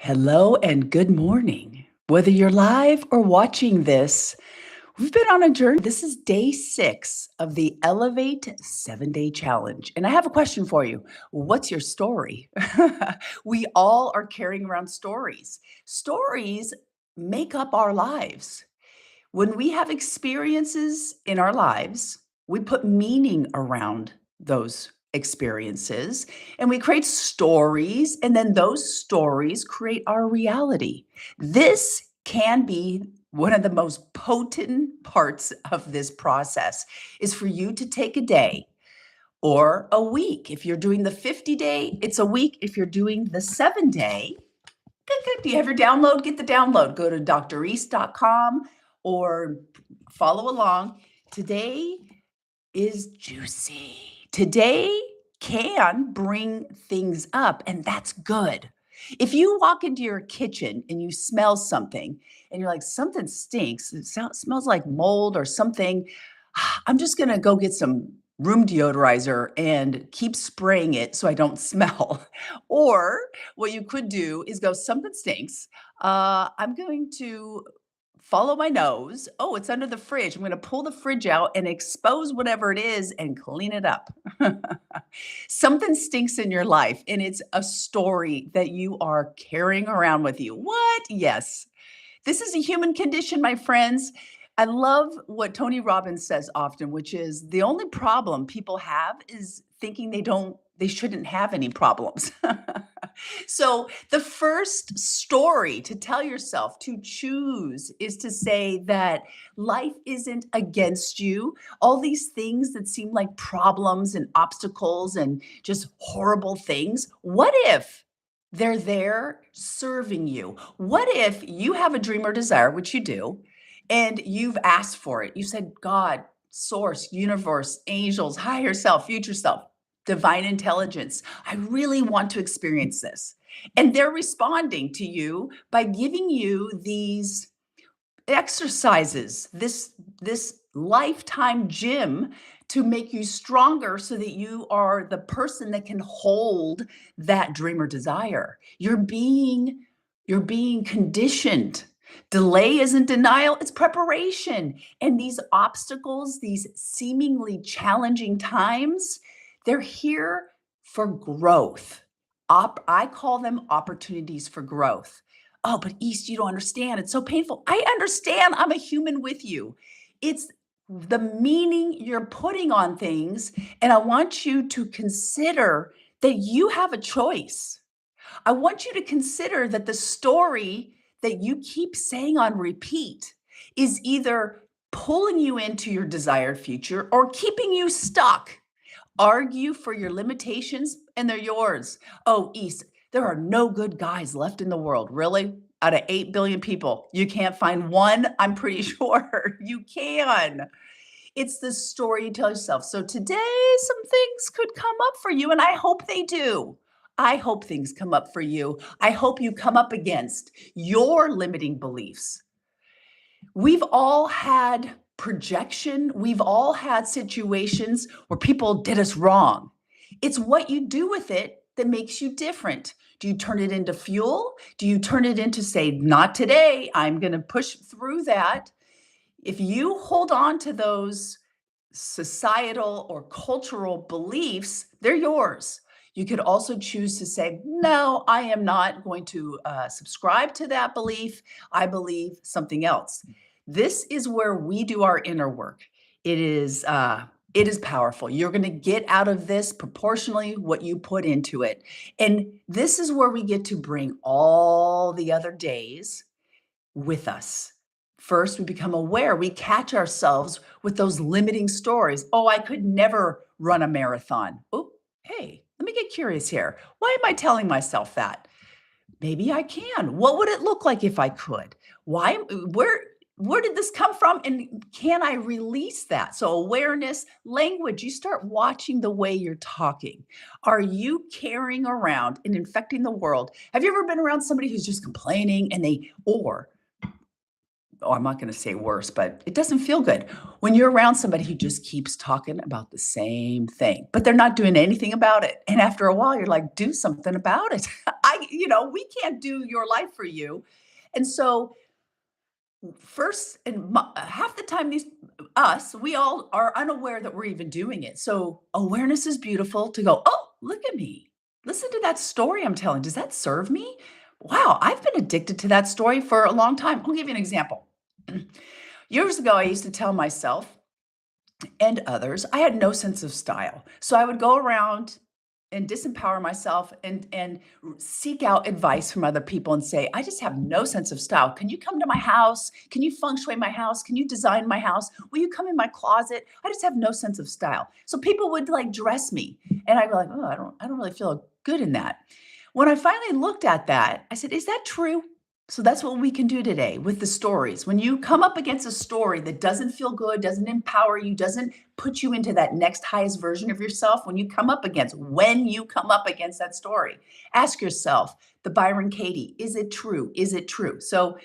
Hello and good morning. Whether you're live or watching this, we've been on a journey. This is day 6 of the Elevate 7-Day Challenge. And I have a question for you. What's your story? We all are carrying around stories. Stories make up our lives. When we have experiences in our lives, we put meaning around those experiences and we create stories, and then those stories create our reality. This can be one of the most potent parts of this process is for you to take a day or a week. If you're doing the 50-day, it's a week. If you're doing the 7-day, good. Do you have your download? Get the download. Go to dreast.com or follow along. Today is juicy. Today can bring things up, and that's good. If you walk into your kitchen and you smell something and you're like, something stinks, smells like mold or something, I'm just going to go get some room deodorizer and keep spraying it so I don't smell. Or what you could do is go, something stinks. I'm going to follow my nose. Oh, it's under the fridge. I'm going to pull the fridge out and expose whatever it is and clean it up. Something stinks in your life, and it's a story that you are carrying around with you. What? Yes. This is a human condition, my friends. I love what Tony Robbins says often, which is the only problem people have is thinking they shouldn't have any problems. So the first story to tell yourself to choose is to say that life isn't against you. All these things that seem like problems and obstacles and just horrible things, what if they're there serving you? What if you have a dream or desire, which you do, and you've asked for it? You said, God, source, universe, angels, higher self, future self, divine intelligence, I really want to experience this. And they're responding to you by giving you these exercises, this lifetime gym to make you stronger so that you are the person that can hold that dream or desire. You're being conditioned. Delay isn't denial, it's preparation. And these obstacles, these seemingly challenging times, they're here for growth. I call them opportunities for growth. Oh, but East, you don't understand. It's so painful. I understand. I'm a human with you. It's the meaning you're putting on things. And I want you to consider that you have a choice. I want you to consider that the story that you keep saying on repeat is either pulling you into your desired future or keeping you stuck. Argue for your limitations, and they're yours. Oh, East, there are no good guys left in the world. Really? Out of 8 billion people, you can't find one? I'm pretty sure you can. It's the story you tell yourself. So today, some things could come up for you, and I hope they do. I hope things come up for you. I hope you come up against your limiting beliefs. We've all had projection. We've all had situations where people did us wrong. It's what you do with it that makes you different. Do you turn it into fuel? Do you turn it into, say, not today? I'm going to push through that. If you hold on to those societal or cultural beliefs, they're yours. You could also choose to say, no, I am not going to subscribe to that belief. I believe something else. This is where we do our inner work. It is powerful. You're going to get out of this proportionally what you put into it. And this is where we get to bring all the other days with us. First, we become aware. We catch ourselves with those limiting stories. Oh, I could never run a marathon. Oh, hey, let me get curious here. Why am I telling myself that? Maybe I can. What would it look like if I could? Why? Where did this come from? And can I release that? So awareness, language, you start watching the way you're talking. Are you carrying around and infecting the world? Have you ever been around somebody who's just complaining I'm not going to say worse, but it doesn't feel good when you're around somebody who just keeps talking about the same thing, but they're not doing anything about it. And after a while, you're like, do something about it. we can't do your life for you. And so first and half the time we all are unaware that we're even doing it. So awareness is beautiful to go, oh, look at me. Listen to that story I'm telling. Does that serve me? Wow, I've been addicted to that story for a long time. I'll give you an example. Years ago, I used to tell myself and others I had no sense of style. So I would go around and disempower myself and seek out advice from other people and say, I just have no sense of style. Can you come to my house? Can you feng shui my house? Can you design my house? Will you come in my closet? I just have no sense of style. So people would like dress me and I'd be like, oh, I don't really feel good in that. When I finally looked at that, I said, is that true? So that's what we can do today with the stories. When you come up against a story that doesn't feel good, doesn't empower you, doesn't put you into that next highest version of yourself, when you come up against that story, ask yourself, the Byron Katie, is it true? Is it true? So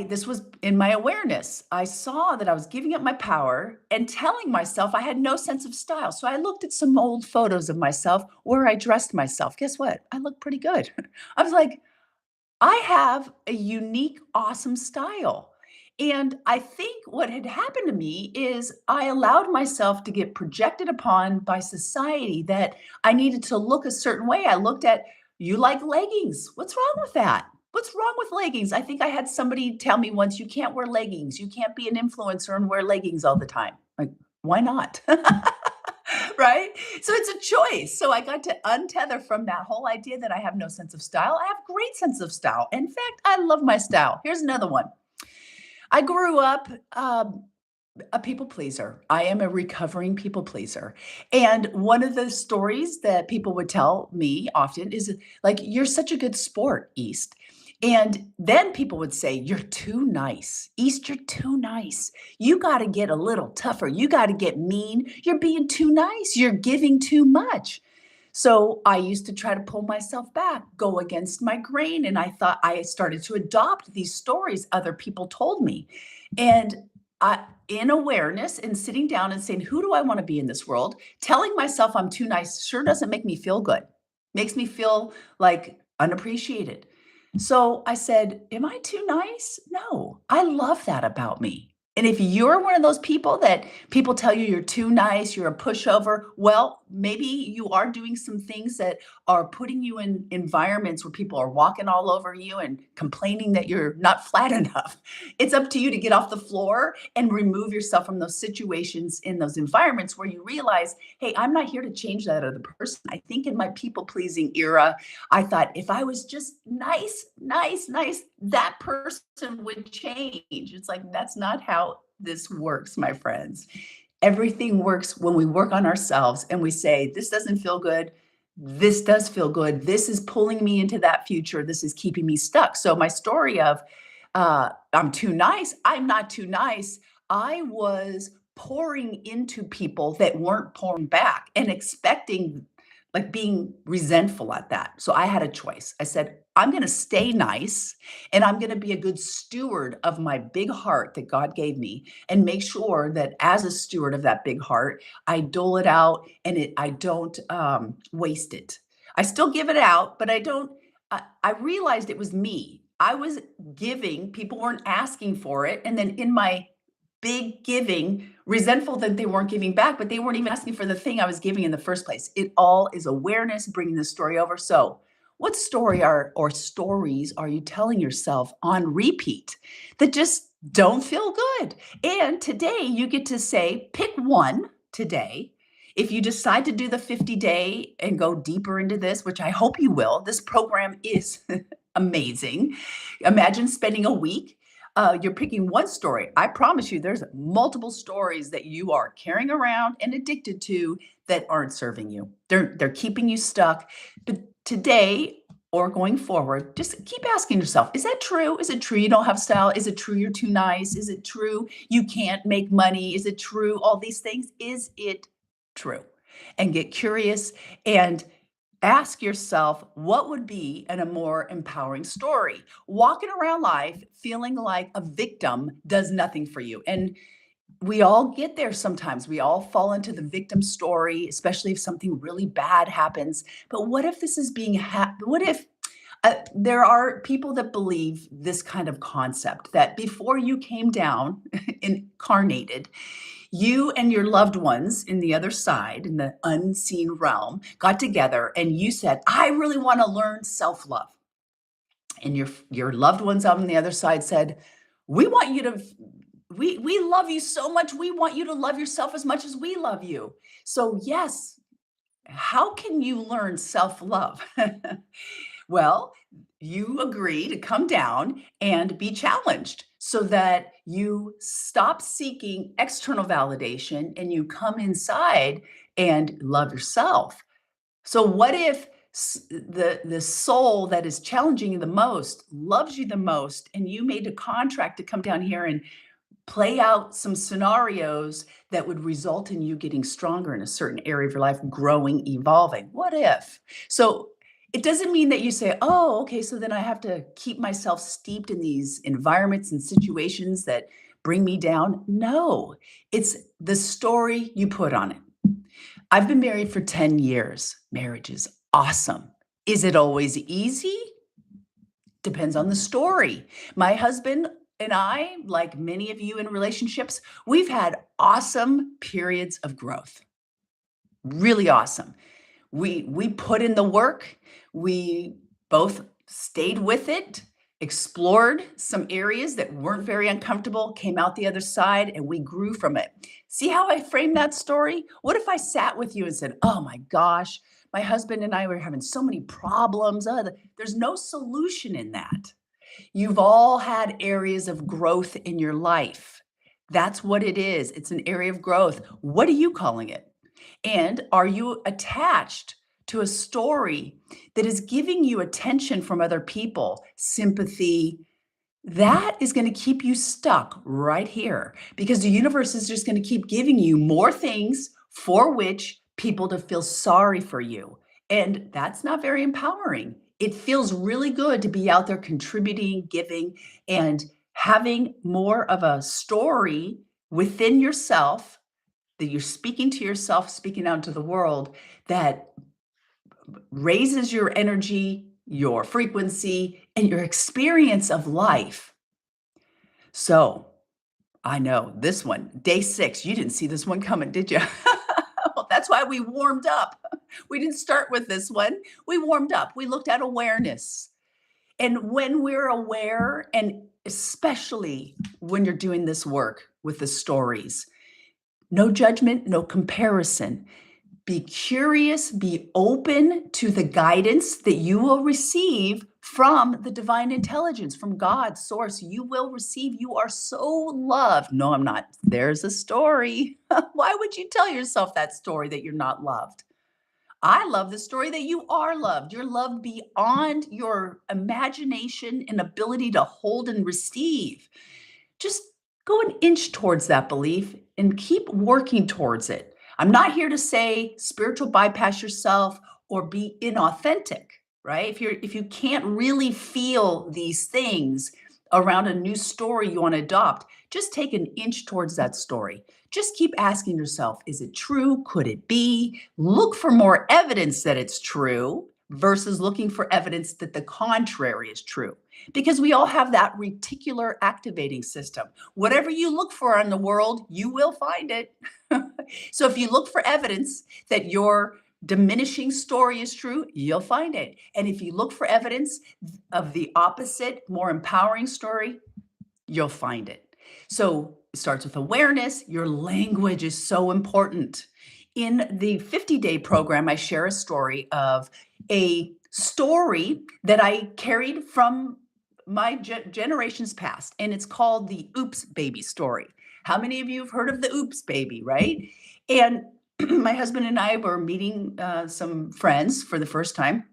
this was in my awareness. I saw that I was giving up my power and telling myself I had no sense of style. So I looked at some old photos of myself where I dressed myself. Guess what? I look pretty good. I was like, I have a unique, awesome style. And I think what had happened to me is I allowed myself to get projected upon by society that I needed to look a certain way. I looked at, you like leggings. What's wrong with that? What's wrong with leggings? I think I had somebody tell me once, you can't wear leggings. You can't be an influencer and wear leggings all the time. Like, why not? Right? So it's a choice. So I got to untether from that whole idea that I have no sense of style. I have great sense of style. In fact, I love my style. Here's another one. I grew up a people pleaser. I am a recovering people pleaser. And one of the stories that people would tell me often is like, you're such a good sport, East. And then people would say, you're too nice. East, you're too nice. You got to get a little tougher. You got to get mean. You're being too nice. You're giving too much. So I used to try to pull myself back, go against my grain. And I thought I started to adopt these stories other people told me. And in awareness and sitting down and saying, who do I want to be in this world? Telling myself I'm too nice sure doesn't make me feel good. Makes me feel like unappreciated. So I said, am I too nice? No, I love that about me. And if you're one of those people that people tell you you're too nice, you're a pushover, well, maybe you are doing some things that are putting you in environments where people are walking all over you and complaining that you're not flat enough. It's up to you to get off the floor and remove yourself from those situations in those environments where you realize, hey, I'm not here to change that other person. I think in my people pleasing era, I thought if I was just nice, nice, nice, that person would change. It's like, that's not how this works, my friends. Everything works when we work on ourselves and we say, this doesn't feel good. This does feel good. This is pulling me into that future. This is keeping me stuck. So my story of I'm too nice. I'm not too nice. I was pouring into people that weren't pouring back and expecting, like being resentful at that. So I had a choice. I said, I'm going to stay nice and I'm going to be a good steward of my big heart that God gave me and make sure that as a steward of that big heart, I dole it out and I don't waste it. I still give it out, but I don't. I realized it was me. I was giving, people weren't asking for it. And then in my big giving, resentful that they weren't giving back, but they weren't even asking for the thing I was giving in the first place. It all is awareness, bringing the story over. So, what story or stories are you telling yourself on repeat that just don't feel good? And today you get to say, pick one today. If you decide to do the 50-day and go deeper into this, which I hope you will, this program is amazing. Imagine spending a week. You're picking one story. I promise you, there's multiple stories that you are carrying around and addicted to that aren't serving you. They're keeping you stuck. But today or going forward, just keep asking yourself, is that true? Is it true you don't have style? Is it true you're too nice? Is it true you can't make money? Is it true all these things? Is it true? And get curious and ask yourself, what would be a more empowering story? Walking around life feeling like a victim does nothing for you. And we all get there sometimes. We all fall into the victim story, especially if something really bad happens. But what if this is what if There are people that believe this kind of concept that before you came down, incarnated, you and your loved ones in the other side, in the unseen realm, got together and you said, I really want to learn self love. And your loved ones on the other side said, we want you to, we love you so much. We want you to love yourself as much as we love you. So, yes, how can you learn self love? Well, you agree to come down and be challenged so that you stop seeking external validation and you come inside and love yourself. So what if the soul that is challenging you the most loves you the most and you made a contract to come down here and play out some scenarios that would result in you getting stronger in a certain area of your life, growing, evolving. What if? So it doesn't mean that you say, oh, okay, so then I have to keep myself steeped in these environments and situations that bring me down. No, it's the story you put on it. I've been married for 10 years. Marriage is awesome. Is it always easy? Depends on the story. My husband and I, like many of you in relationships, we've had awesome periods of growth. Really awesome. We put in the work. We both stayed with it, explored some areas that weren't very uncomfortable, came out the other side, and we grew from it. See how I framed that story? What if I sat with you and said, "Oh my gosh, my husband and I were having so many problems. There's no solution in that." You've all had areas of growth in your life. That's what it is. It's an area of growth. What are you calling it? And are you attached to a story that is giving you attention from other people, sympathy? That is going to keep you stuck right here because the universe is just going to keep giving you more things for which people to feel sorry for you. And that's not very empowering. It feels really good to be out there contributing, giving, and having more of a story within yourself that you're speaking to yourself, speaking out to the world that raises your energy, your frequency, and your experience of life. So I know this one, day 6, you didn't see this one coming, did you? Well, that's why we warmed up. We didn't start with this one. We warmed up. We looked at awareness. And when we're aware, and especially when you're doing this work with the stories, no judgment, no comparison. Be curious, be open to the guidance that you will receive from the divine intelligence, from God, source. You will receive. You are so loved. No, I'm not. There's a story. Why would you tell yourself that story that you're not loved? I love the story that you are loved. You're loved beyond your imagination and ability to hold and receive. Just go an inch towards that belief and keep working towards it. I'm not here to say spiritual bypass yourself or be inauthentic, right? If you can't really feel these things around a new story you want to adopt, just take an inch towards that story. Just keep asking yourself, is it true? Could it be? Look for more evidence that it's true versus looking for evidence that the contrary is true. Because we all have that reticular activating system. Whatever you look for in the world, you will find it. So if you look for evidence that your diminishing story is true, you'll find it. And if you look for evidence of the opposite, more empowering story, you'll find it. So it starts with awareness. Your language is so important. In the 50-day program, I share a story of a story that I carried from my generations past, and it's called the Oops Baby story. How many of you have heard of the Oops Baby, right? And my husband and I were meeting some friends for the first time,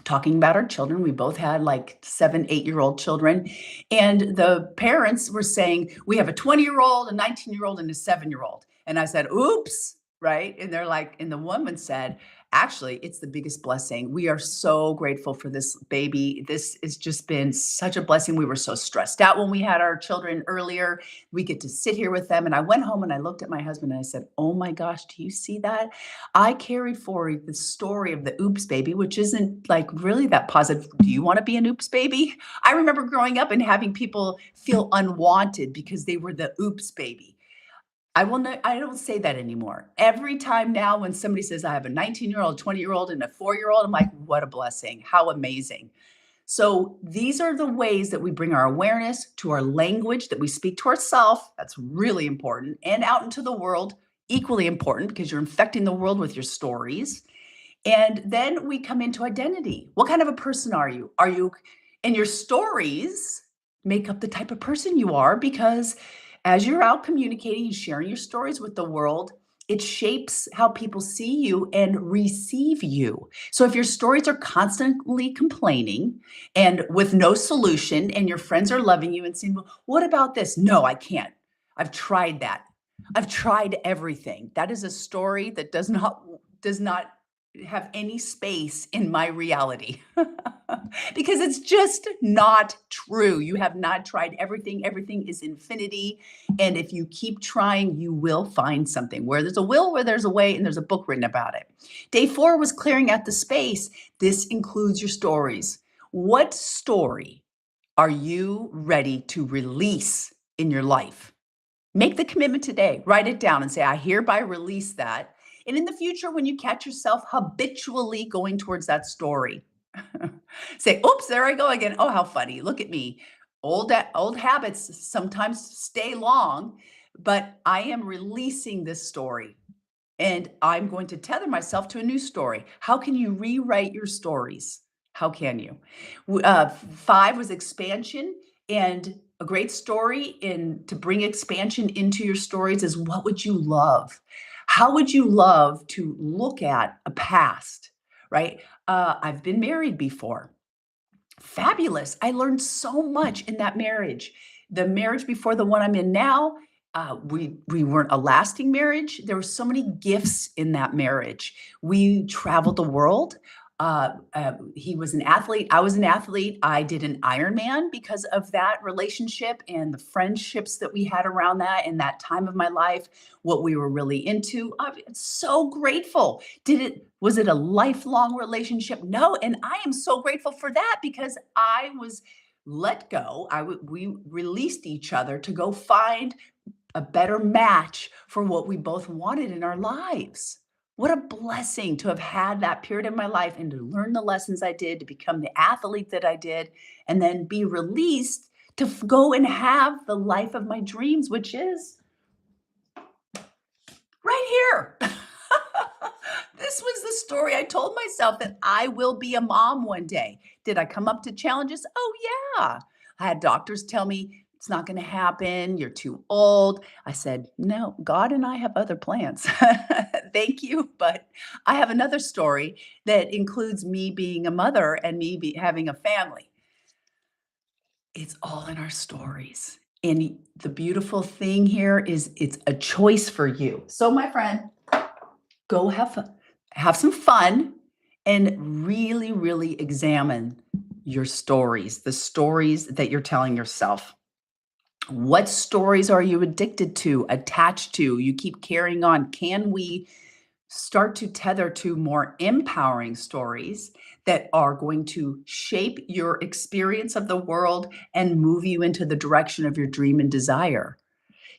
talking about our children. We both had like 7, 8-year-old children. And the parents were saying, we have a 20-year-old, a 19-year-old, and a 7-year-old. And I said, oops, right? And they're like, and the woman said, Actually, it's the biggest blessing. We are so grateful for this baby. This has just been such a blessing. We were so stressed out when we had our children earlier. We get to sit here with them. And I went home and I looked at my husband and I said, "Oh my gosh, do you see that?" I carried forward the story of the oops baby, which isn't like really that positive. Do you want to be an oops baby? I remember growing up and having people feel unwanted because they were the oops baby. I don't say that anymore. Every time now when somebody says, "I have a 19-year-old, 20-year-old, and a 4-year-old," I'm like, "What a blessing. How amazing." So these are the ways that we bring our awareness to our language that we speak to ourselves. That's really important. And out into the world, equally important because you're infecting the world with your stories. And then we come into identity. What kind of a person are you? Are you, and your stories make up the type of person you are because as you're out communicating and sharing your stories with the world, it shapes how people see you and receive you. So if your stories are constantly complaining and with no solution, and your friends are loving you and saying, "Well, what about this?" "No, I can't. I've tried that. I've tried everything." That is a story that does not have any space in my reality because it's just not true. You have not tried everything. Everything is infinity. And if you keep trying, you will find something. Where there's a will, where there's a way, and there's a book written about it. Day 4 was clearing out the space. This includes your stories. What story are you ready to release in your life? Make the commitment today. Write it down and say, "I hereby release that." And in the future, when you catch yourself habitually going towards that story, say, "Oops, there I go again. Oh, how funny. Look at me." Old habits sometimes stay long, but I am releasing this story and I'm going to tether myself to a new story. How can you rewrite your stories? How can you? 5 was expansion, and a great story in to bring expansion into your stories is what would you love? How would you love to look at a past, right? I've been married before. Fabulous. I learned so much in that marriage. The marriage before the one I'm in now, we weren't a lasting marriage. There were so many gifts in that marriage. We traveled the world. He was an athlete. I was an athlete. I did an Ironman because of that relationship and the friendships that we had around that in that time of my life, what we were really into. I'm so grateful. Was it a lifelong relationship? No, and I am so grateful for that because I was let go. We released each other to go find a better match for what we both wanted in our lives. What a blessing to have had that period in my life and to learn the lessons I did, to become the athlete that I did, and then be released to go and have the life of my dreams, which is right here. This was the story I told myself that I will be a mom one day. Did I come up to challenges? Oh, yeah. I had doctors tell me it's not going to happen. You're too old. I said, "No, God and I have other plans." Thank you. But I have another story that includes me being a mother and having a family. It's all in our stories. And the beautiful thing here is it's a choice for you. So, my friend, go have some fun and really, really examine your stories, the stories that you're telling yourself. What stories are you addicted to, attached to? You keep carrying on. Can we start to tether to more empowering stories that are going to shape your experience of the world and move you into the direction of your dream and desire?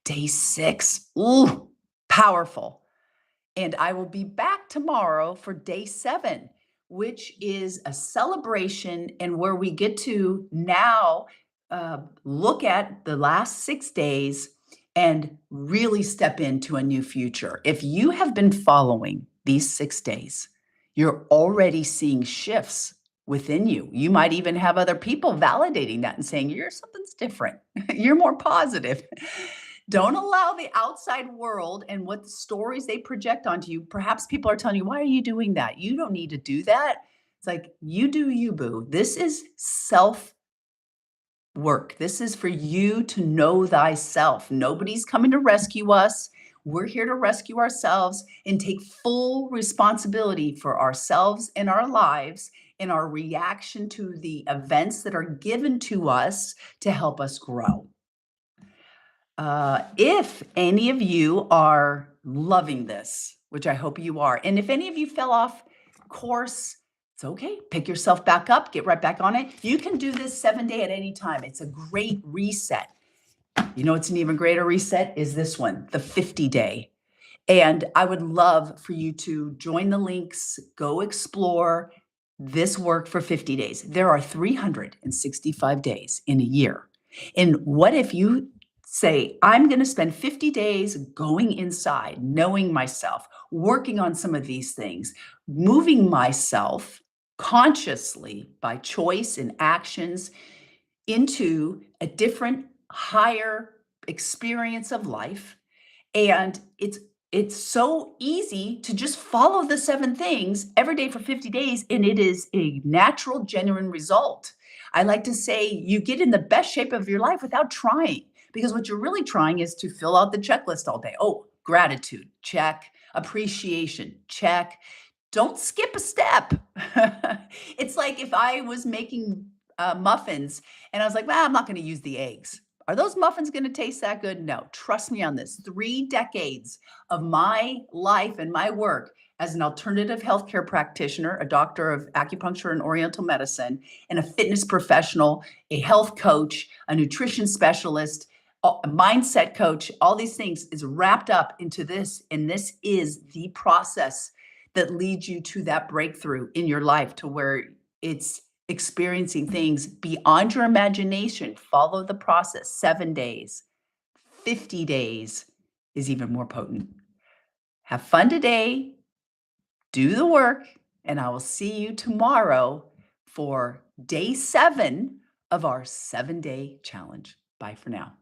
Day 6, ooh, powerful. And I will be back tomorrow for day 7, which is a celebration and where we get to now look at the last 6 days and really step into a new future. If you have been following these 6 days, you're already seeing shifts within you. You might even have other people validating that and saying, "You're something's different. You're more positive." Don't allow the outside world and what stories they project onto you. Perhaps people are telling you, "Why are you doing that? You don't need to do that." It's like, you do you, boo. This is self work. This is for you to know thyself. Nobody's coming to rescue us. We're here to rescue ourselves and take full responsibility for ourselves and our lives and our reaction to the events that are given to us to help us grow. If any of you are loving this, which I hope you are, and if any of you fell off course, it's okay. Pick yourself back up, get right back on it. You can do this 7-day at any time. It's a great reset. You know, it's an even greater reset is this one, the 50-day. And I would love for you to join the links, go explore this work for 50 days. There are 365 days in a year. And what if you say, I'm going to spend 50 days going inside, knowing myself, working on some of these things, moving myself consciously by choice and actions into a different, higher experience of life. And it's so easy to just follow the 7 things every day for 50 days, and it is a natural, genuine result. I like to say you get in the best shape of your life without trying, because what you're really trying is to fill out the checklist all day. Oh, gratitude, check. Appreciation, check. Don't skip a step. It's like if I was making muffins and I was like, well, I'm not going to use the eggs. Are those muffins going to taste that good? No. Trust me on this. 3 decades of my life and my work as an alternative healthcare practitioner, a doctor of acupuncture and oriental medicine, and a fitness professional, a health coach, a nutrition specialist, a mindset coach, all these things is wrapped up into this. And this is the process that leads you to that breakthrough in your life to where it's experiencing things beyond your imagination. Follow the process. 7 days, 50 days is even more potent. Have fun today, do the work, and I will see you tomorrow for day 7 of our 7-day challenge. Bye for now.